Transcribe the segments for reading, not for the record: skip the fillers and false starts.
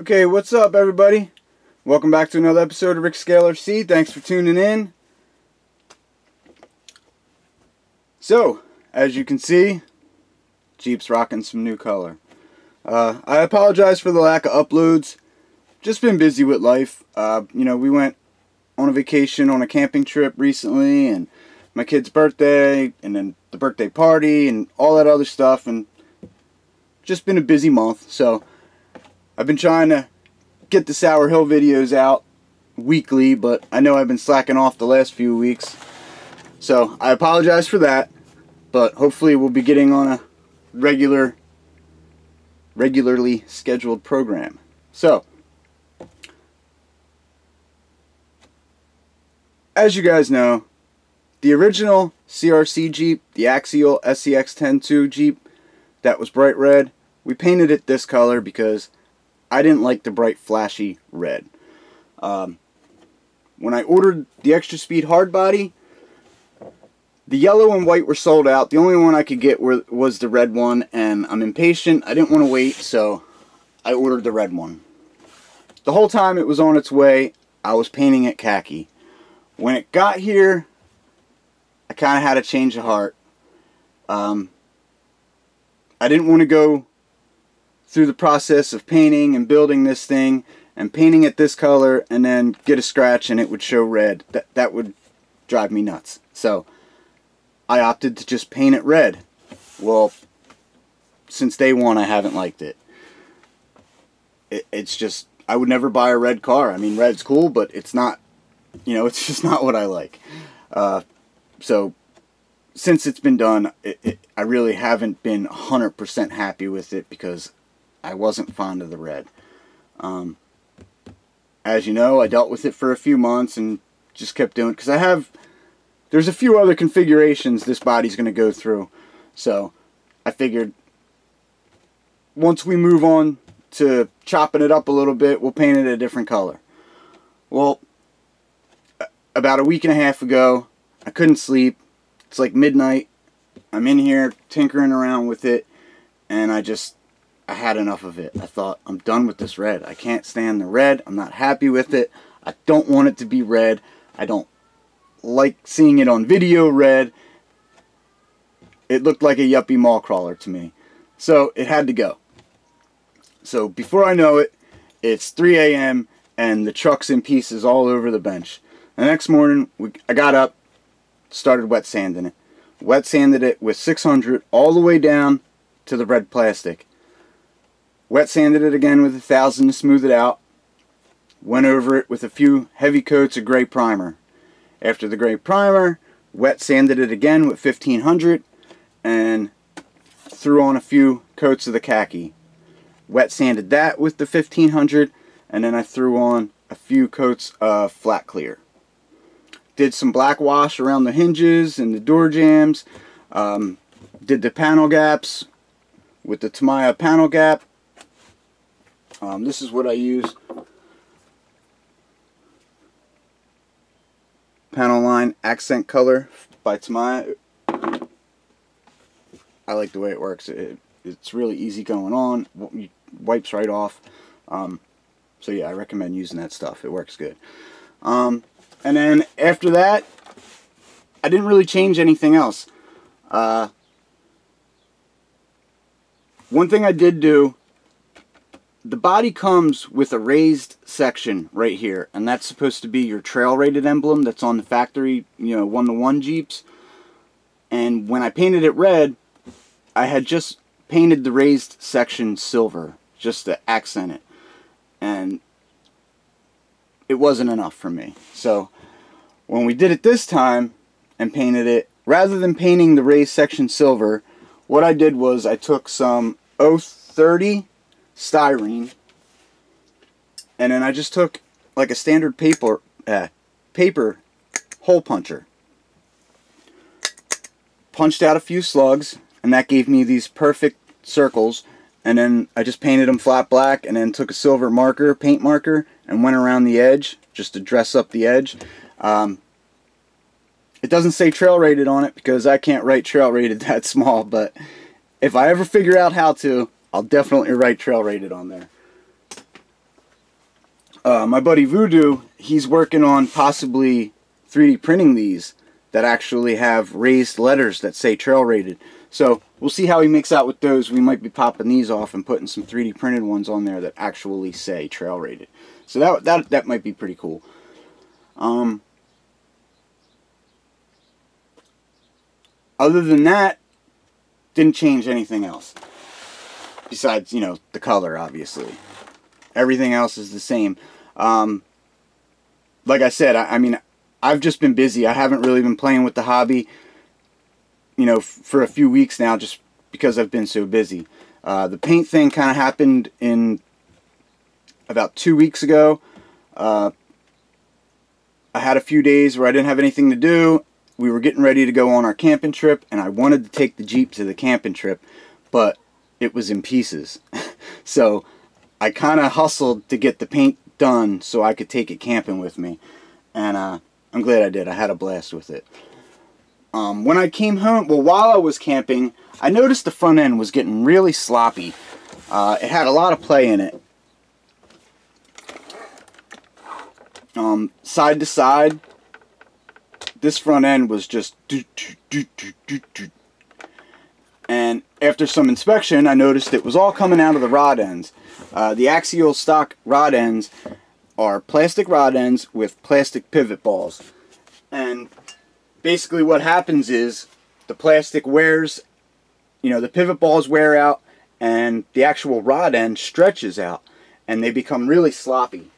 Okay, what's up everybody? Welcome back to another episode of Rick Scale RC. Thanks for tuning in. So, as you can see, Jeep's rocking some new color. I apologize for the lack of uploads. Just been busy with life. We went on a vacation on a camping trip recently, and my kid's birthday, and then the birthday party, and all that other stuff, and just been a busy month. So I've been trying to get the Sour Hill videos out weekly, but I know I've been slacking off the last few weeks. So I apologize for that, but hopefully we'll be getting on a regularly scheduled program. So, as you guys know, the original CRC Jeep, the Axial SCX-10-2 Jeep, that was bright red, we painted it this color because I didn't like the bright flashy red. When I ordered the Extra Speed hard body, the yellow and white were sold out. The only one I could get was the red one, and I'm impatient. I didn't want to wait, so I ordered the red one. The whole time it was on its way, I was painting it khaki. When it got here, I kind of had a change of heart. I didn't want to go through the process of painting and building this thing and painting it this color and then get a scratch and it would show red. That would drive me nuts. So I opted to just paint it red. Well, since day one I haven't liked it. It's just, I would never buy a red car. I mean, red's cool, but it's not, it's just not what I like. So since it's been done, I really haven't been 100% happy with it because I wasn't fond of the red. As you know, I dealt with it for a few months and just kept doing it because there's a few other configurations this body's going to go through. So I figured once we move on to chopping it up a little bit, we'll paint it a different color. Well, about a week and a half ago, I couldn't sleep. It's like midnight. I'm in here tinkering around with it, and I had enough of it. I thought, I'm done with this red. I can't stand the red. I'm not happy with it. I don't want it to be red. I don't like seeing it on video red. It looked like a yuppie mall crawler to me. So it had to go. So before I know it, it's 3 a.m. and the truck's in pieces all over the bench. The next morning, I got up, started wet sanding it. Wet sanded it with 600 all the way down to the red plastic. Wet sanded it again with 1000 to smooth it out. Went over it with a few heavy coats of gray primer. After the gray primer, wet sanded it again with 1500 and threw on a few coats of the khaki. Wet sanded that with the 1500, and then I threw on a few coats of flat clear. Did some black wash around the hinges and the door jambs. Did the panel gaps with the Tamiya panel gap. This is what I use. Panel Line Accent Color by Tamiya. I like the way it works. It's really easy going on. It wipes right off. So yeah, I recommend using that stuff. It works good. And then after that, I didn't really change anything else. One thing I did do, the body comes with a raised section right here, and that's supposed to be your trail rated emblem that's on the factory, 1-to-1 Jeeps. And when I painted it red, I had just painted the raised section silver, just to accent it. And it wasn't enough for me. So when we did it this time and painted it, rather than painting the raised section silver, what I did was I took some 030 styrene, and then I just took like a standard paper hole puncher, punched out a few slugs, and that gave me these perfect circles. And then I just painted them flat black, and then took a silver paint marker, and went around the edge just to dress up the edge. It doesn't say trail rated on it because I can't write trail rated that small, but if I ever figure out how to, I'll definitely write trail rated on there. My buddy Voodoo, he's working on possibly 3D printing these that actually have raised letters that say trail rated. So we'll see how he makes out with those. We might be popping these off and putting some 3D printed ones on there that actually say trail rated. So that might be pretty cool. Other than that, didn't change anything else. Besides, you know, the color, obviously. Everything else is the same. Like I said, I mean, I've just been busy. I haven't really been playing with the hobby, you know, for a few weeks now, just because I've been so busy. The paint thing kind of happened in about 2 weeks ago. I had a few days where I didn't have anything to do. We were getting ready to go on our camping trip, and I wanted to take the Jeep to the camping trip, but it was in pieces. So I kind of hustled to get the paint done so I could take it camping with me. And I'm glad I did. I had a blast with it. When I came home, well, while I was camping, I noticed the front end was getting really sloppy. It had a lot of play in it. Side to side, this front end was just and after some inspection, I noticed it was all coming out of the rod ends. The Axial stock rod ends are plastic rod ends with plastic pivot balls. And basically what happens is the plastic wears, you know, the pivot balls wear out and the actual rod end stretches out and they become really sloppy.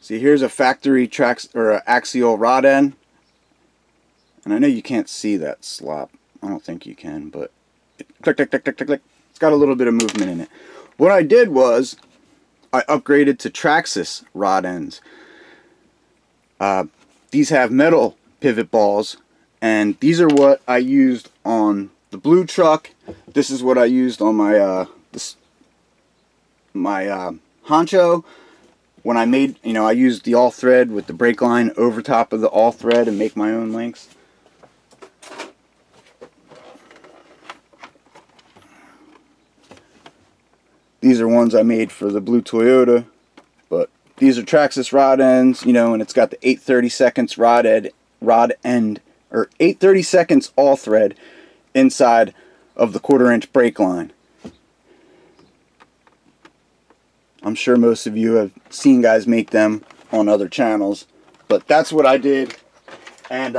See, here's a factory Axial rod end, and I know you can't see that slop. I don't think you can, but click, click, click, click, click, click. It's got a little bit of movement in it. What I did was I upgraded to Traxxas rod ends. These have metal pivot balls, and these are what I used on the blue truck. This is what I used on my Honcho. When I made, you know, I used the all thread with the brake line over top of the all thread and make my own links. These are ones I made for the blue Toyota, but these are Traxxas rod ends, you know, and it's got the 8/32 rod end, or 8/32 all thread inside of the 1/4" brake line. I'm sure most of you have seen guys make them on other channels, but that's what I did. And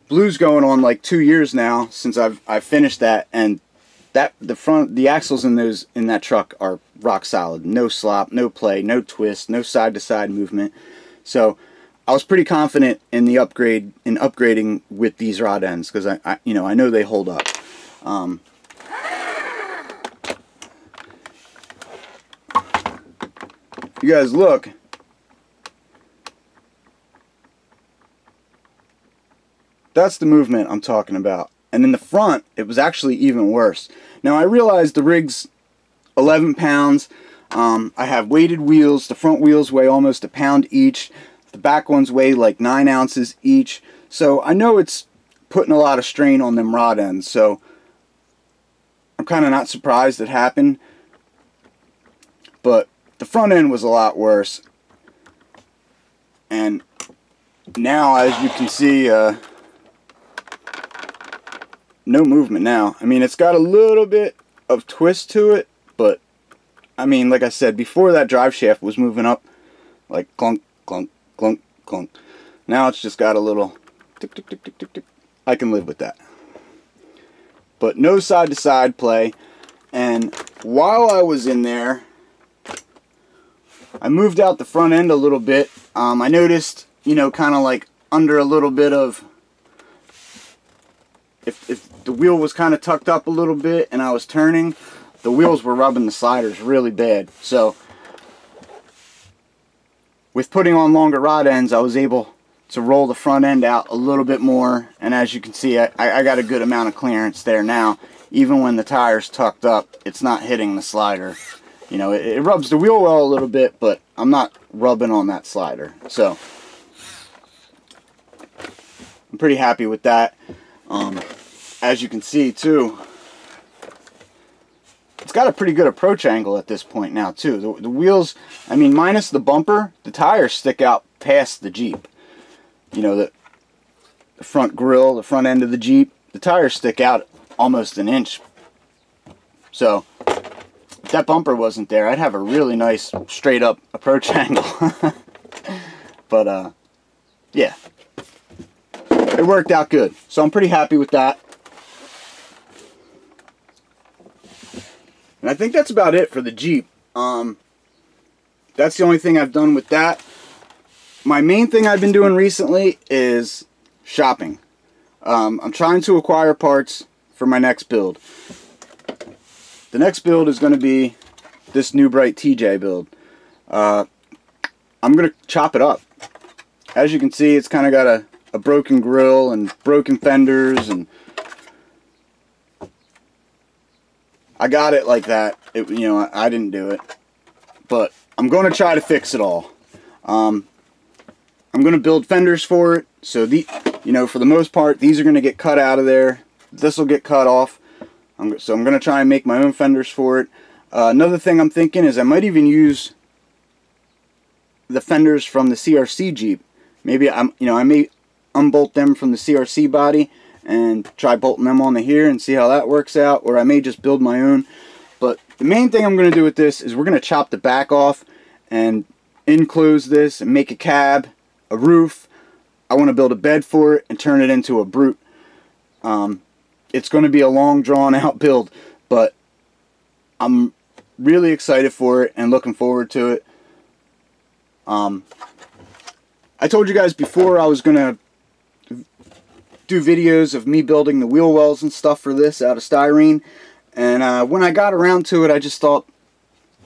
blue's going on like 2 years now since I've finished that, and the axles in that truck are rock solid. No slop, no play, no twist, no side to side movement. So I was pretty confident in the upgrading with these rod ends because I know they hold up. You guys look, that's the movement I'm talking about. And in the front, it was actually even worse. Now I realize the rig's 11 pounds. I have weighted wheels. The front wheels weigh almost a pound each. The back ones weigh like 9 ounces each. So I know it's putting a lot of strain on them rod ends. So I'm kind of not surprised it happened. But the front end was a lot worse, and now, as you can see, no movement now. I mean, it's got a little bit of twist to it, but I mean, like I said, before that drive shaft was moving up like clunk, clunk, clunk, clunk. Now it's just got a little tick, tick, tick, tick, tick, tick. I can live with that. But no side to side play, and while I was in there, I moved out the front end a little bit. I noticed, you know, kind of like under a little bit of, if the wheel was kind of tucked up a little bit and I was turning, the wheels were rubbing the sliders really bad. So with putting on longer rod ends, I was able to roll the front end out a little bit more, and as you can see, I got a good amount of clearance there now. Even when the tire's tucked up, it's not hitting the slider. You know, it rubs the wheel well a little bit, but I'm not rubbing on that slider. So I'm pretty happy with that. As you can see too, it's got a pretty good approach angle at this point now too. The wheels, I mean, minus the bumper, the tires stick out past the Jeep. You know, the front grille, the front end of the Jeep, the tires stick out almost an inch. So if that bumper wasn't there, I'd have a really nice straight up approach angle. But yeah, it worked out good, so I'm pretty happy with that. And I think that's about it for the Jeep. That's the only thing I've done with that. My main thing I've been doing recently is shopping. I'm trying to acquire parts for my next build. The next build is going to be this New Bright TJ build. I'm going to chop it up. As you can see, it's kind of got a broken grille and broken fenders, and I got it like that. You know, I didn't do it, but I'm going to try to fix it all. I'm going to build fenders for it, so you know, for the most part, these are going to get cut out of there. This will get cut off. So I'm going to try and make my own fenders for it. Another thing I'm thinking is I might even use the fenders from the CRC Jeep. Maybe I may unbolt them from the CRC body and try bolting them onto here and see how that works out, or I may just build my own. But the main thing I'm going to do with this is we're going to chop the back off and enclose this and make a cab, a roof. I want to build a bed for it and turn it into a brute. It's going to be a long drawn out build, but I'm really excited for it and looking forward to it. I told you guys before I was going to do videos of me building the wheel wells and stuff for this out of styrene, and when I got around to it, I just thought,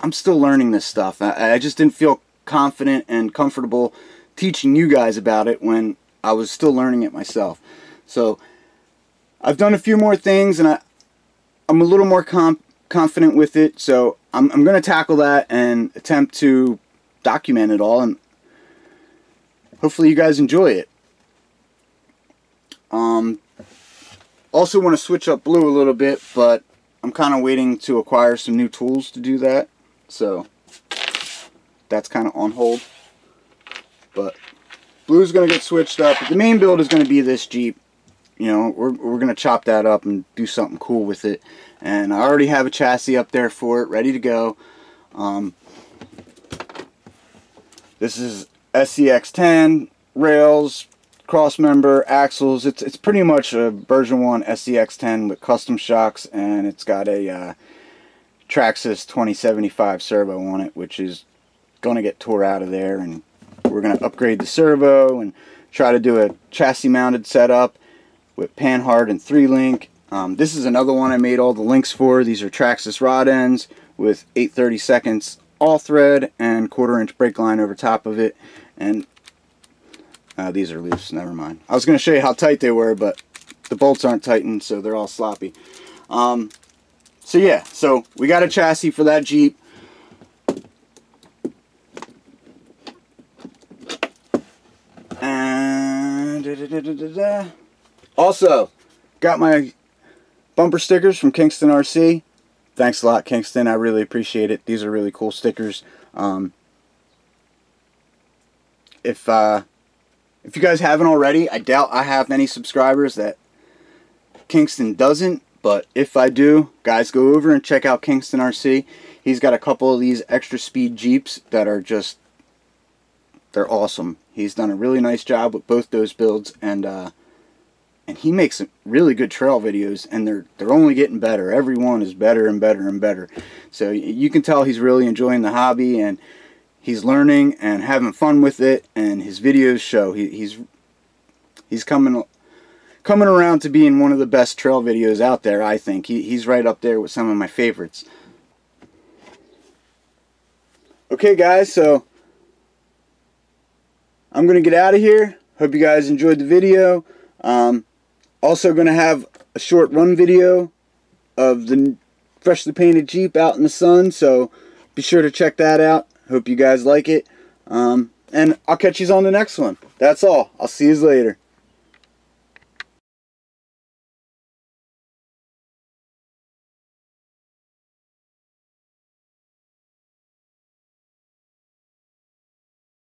I'm still learning this stuff. I just didn't feel confident and comfortable teaching you guys about it when I was still learning it myself. So I've done a few more things, and I'm a little more confident with it, so I'm going to tackle that and attempt to document it all, and hopefully you guys enjoy it. Also want to switch up blue a little bit, but I'm kind of waiting to acquire some new tools to do that, so that's kind of on hold. But blue's going to get switched up. But the main build is going to be this Jeep. You know, we're going to chop that up and do something cool with it. And I already have a chassis up there for it, ready to go. This is SCX10, rails, cross member, axles. It's pretty much a version 1 SCX10 with custom shocks, and it's got a Traxxas 2075 servo on it, which is going to get tore out of there, and we're going to upgrade the servo and try to do a chassis mounted setup with Panhard and 3-link. This is another one I made all the links for. These are Traxxas rod ends with 8/32 all thread and 1/4-inch brake line over top of it. And these are loose, never mind. I was going to show you how tight they were, but the bolts aren't tightened, so they're all sloppy. So yeah, so we got a chassis for that Jeep. And also got my bumper stickers from Kingston RC. Thanks a lot, Kingston. I really appreciate it. These are really cool stickers. If you guys haven't already, I doubt I have many subscribers that Kingston doesn't, but if I do, guys, go over and check out Kingston RC. He's got a couple of these extra speed Jeeps that are just, they're awesome. He's done a really nice job with both those builds, and he makes some really good trail videos, and they're only getting better. Every one is better and better and better. So you can tell he's really enjoying the hobby, and he's learning and having fun with it, and his videos show. He's coming around to being one of the best trail videos out there, I think. He's right up there with some of my favorites. Okay, guys, so I'm going to get out of here. Hope you guys enjoyed the video. Also going to have a short run video of the freshly painted Jeep out in the sun, so be sure to check that out. Hope you guys like it. And I'll catch you on the next one. That's all. I'll see you later.